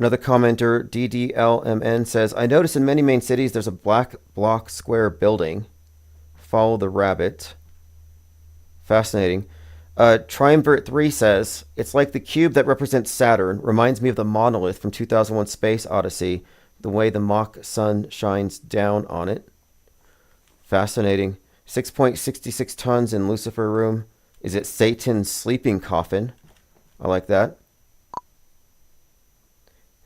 Another commenter, DDLMN, says, I notice in many main cities there's a black block square building. Follow the rabbit. Fascinating. Triumvirate3 says, it's like the cube that represents Saturn. Reminds me of the monolith from 2001 Space Odyssey. The way the mock sun shines down on it. Fascinating. 6.66 tons in Lucifer room. Is it Satan's sleeping coffin? I like that.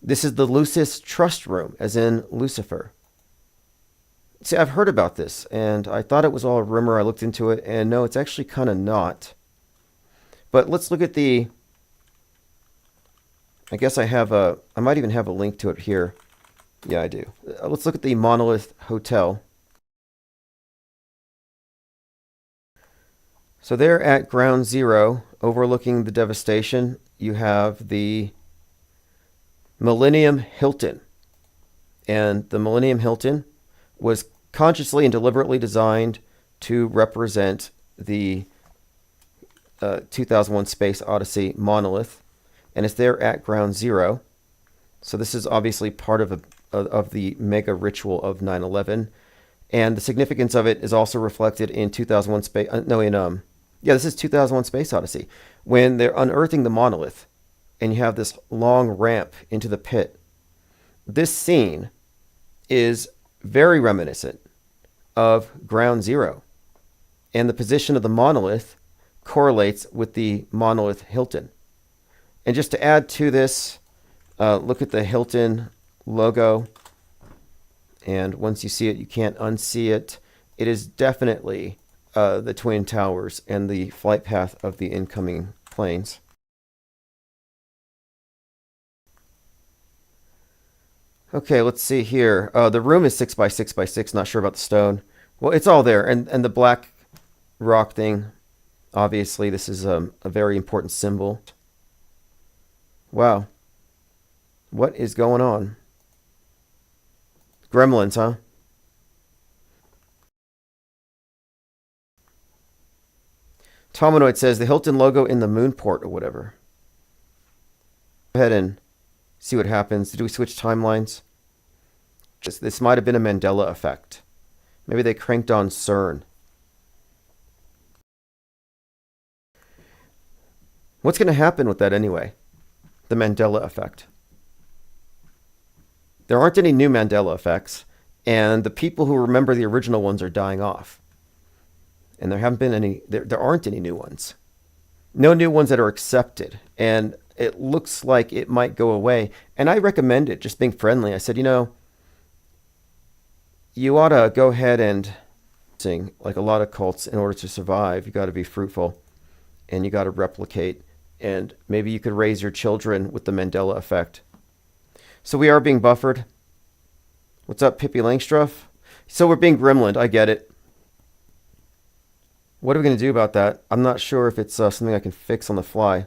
This is the Lucis Trust Room, as in Lucifer. See, I've heard about this, and I thought it was all a rumor. I looked into it, and no, it's actually kind of not. But let's look at the... I guess I might even have a link to it here. Yeah, I do. Let's look at the Monolith Hotel. So there at Ground Zero, overlooking the devastation, you have the Millennium Hilton. And the Millennium Hilton was consciously and deliberately designed to represent the 2001 Space Odyssey monolith. And it's there at Ground Zero. So this is obviously part of the mega ritual of 9/11. And the significance of it is also reflected in 2001 Space... this is 2001 Space Odyssey. When they're unearthing the monolith, and you have this long ramp into the pit. This scene is very reminiscent of Ground Zero. And the position of the monolith correlates with the monolith Hilton. And just to add to this, look at the Hilton logo. And once you see it, you can't unsee it. It is definitely the Twin Towers and the flight path of the incoming planes. Okay, let's see here. The room is 6 by 6 by 6. Not sure about the stone. Well, it's all there. And the black rock thing, obviously, this is a very important symbol. Wow. What is going on? Gremlins, huh? Tominoid says the Hilton logo in the moon port or whatever. Go ahead and see what happens. Did we switch timelines? This might have been a Mandela effect. Maybe they cranked on CERN. What's going to happen with that anyway? The Mandela effect. There aren't any new Mandela effects, and the people who remember the original ones are dying off. And there haven't been any, there aren't any new ones. No new ones that are accepted. And it looks like it might go away. And I recommend it, just being friendly. I said, you ought to go ahead and sing, like a lot of cults, in order to survive. You got to be fruitful, and you got to replicate. And maybe you could raise your children with the Mandela effect. So we are being buffered. What's up, Pippi Langstruff? So we're being gremlined. I get it. What are we going to do about that? I'm not sure if it's something I can fix on the fly.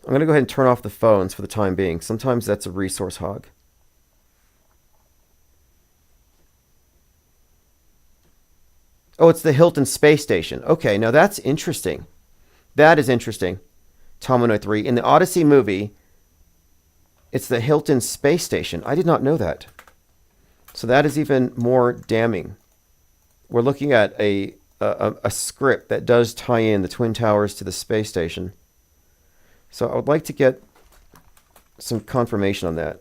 I'm going to go ahead and turn off the phones for the time being. Sometimes that's a resource hog. Oh, it's the Hilton Space Station. Okay, now that's interesting. That is interesting. Tomino 3. In the Odyssey movie, it's the Hilton Space Station. I did not know that. So that is even more damning. We're looking at a script that does tie in the Twin Towers to the space station. So I would like to get some confirmation on that.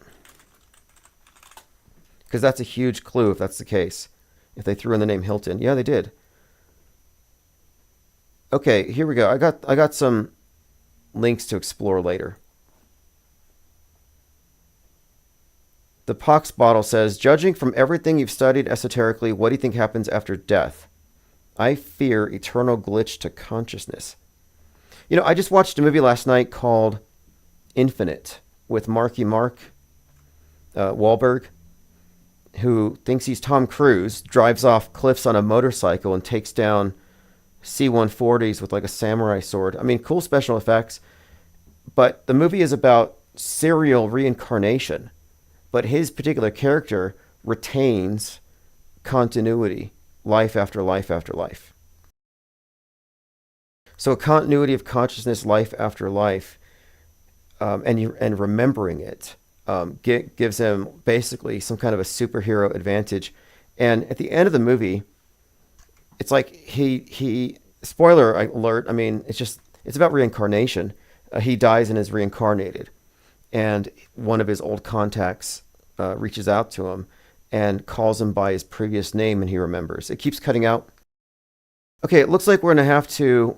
Because that's a huge clue if that's the case. If they threw in the name Hilton. Yeah, they did. Okay, here we go. I got some links to explore later. The Pox Bottle says, judging from everything you've studied esoterically, what do you think happens after death? I fear eternal glitch to consciousness. I just watched a movie last night called Infinite with Marky Mark Wahlberg, who thinks he's Tom Cruise, drives off cliffs on a motorcycle and takes down C-140s with like a samurai sword. I mean, cool special effects. But the movie is about serial reincarnation. But his particular character retains continuity, life after life after life. So a continuity of consciousness, life after life, and remembering it gives him basically some kind of a superhero advantage. And at the end of the movie, it's like he spoiler alert. I mean, it's about reincarnation. He dies and is reincarnated, and one of his old contacts reaches out to him and calls him by his previous name, and he remembers. It keeps cutting out. Okay, it looks like we're going to have to